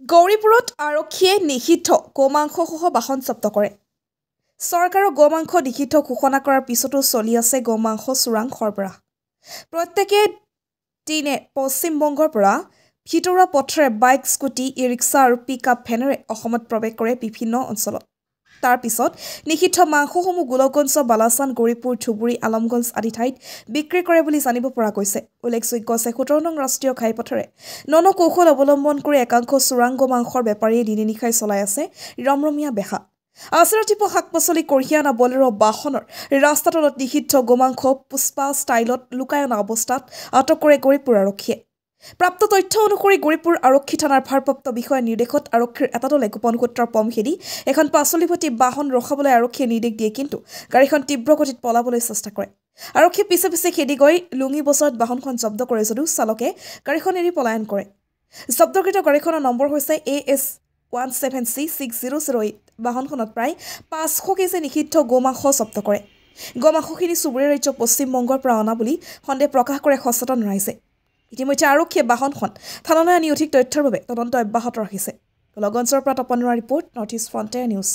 গৌৰীপুৰত আৰক্ষীয়ে নিষিদ্ধ গোমাংসসহ বাহন জব্দ কৰে। চৰকাৰৰ গোমাংস নিষিদ্ধ ঘোষণা কৰাৰ পিছতো চলি আছে গোমাংস চোৰাং সৰবৰাহ। প্ৰত্যেকে দিনে পশ্চিমবংগৰ পৰা ভিতৰুৱা পথেৰে বাইক, স্কুটি, ই-ৰিক্সা আৰু পিকআপ ভেনেৰে অসমত প্ৰৱেশ কৰে বিভিন্ন অঞ্চলত। তাৰ পিছত নিষিদ্ধ মাংসসমূহ গোলকগঞ্জ, বালাচান, গৌৰীপুৰ, ধুবুৰী, আলমগঞ্জ আদি ঠাইত বিক্ৰী কৰে বুলি জানিব পৰা গৈছে। উল্লেখযোগ্য যে ১৭ নং ৰাষ্ট্ৰীয় ঘাইপথেৰে কৌশল অৱলম্বন কৰি একাংশ চোৰাং গোমাংসৰ বেপাৰীয়ে দিনে নিশাই চলাই আছে ৰমৰমীয়া বেহা। আজি ৰাতিপুৱা শাক-পাচলি কঢ়িয়াই অনা বলেৰো বাহনৰ ৰাস্তাৰ তলত নিষিদ্ধ গোমাংস পুষ্পা ষ্টাইলত লুকাই অনা অৱস্থাত আটক কৰে গৌৰীপুৰ আৰক্ষীয়ে। প্ৰাপ্ত তথ্য অনুসৰি গৌৰীপুৰ আৰক্ষী থানাৰ ভাৰপ্ৰাপ্ত বিষয়াৰ নিৰ্দেশত আৰক্ষীৰ এটা দলে গোপন সূত্ৰৰ পম খেদি এখন পাচলিভৰ্তি বাহন ৰখাবলৈ আৰক্ষীয়ে নিৰ্দেশ দিয়ে, কিন্তু গাড়ীখন তীব্ৰ গতিত পলাবলৈ চেষ্টা কৰে। আৰক্ষীয়ে পিছে পিছে খেদি গৈ লুঙি বজাৰত বাহনখন জব্দ কৰে যদিও চালকে গাড়ীখন এৰি পলায়ন কৰে। জব্দকৃত গাড়ীখনৰ নম্বৰ হৈছে AS17C6008। বাহনখনত প্ৰায় 500 কেজি নিষিদ্ধ গোমাংস জব্দ কৰে। গোমাংসখিনি চুবুৰীয়া ৰাজ্য পশ্চিমবংগৰ পৰা অনা বুলি সন্দেহ প্ৰকাশ কৰে সচেতন ৰাইজে। ইতিমধ্যে আৰক্ষীয়ে বাহনখন থানালৈ আনি অধিক তথ্যৰ বাবে তদন্ত অব্যাহত ৰাখিছে। গোলকগঞ্জৰ পৰা Tapan report, north east frontier news.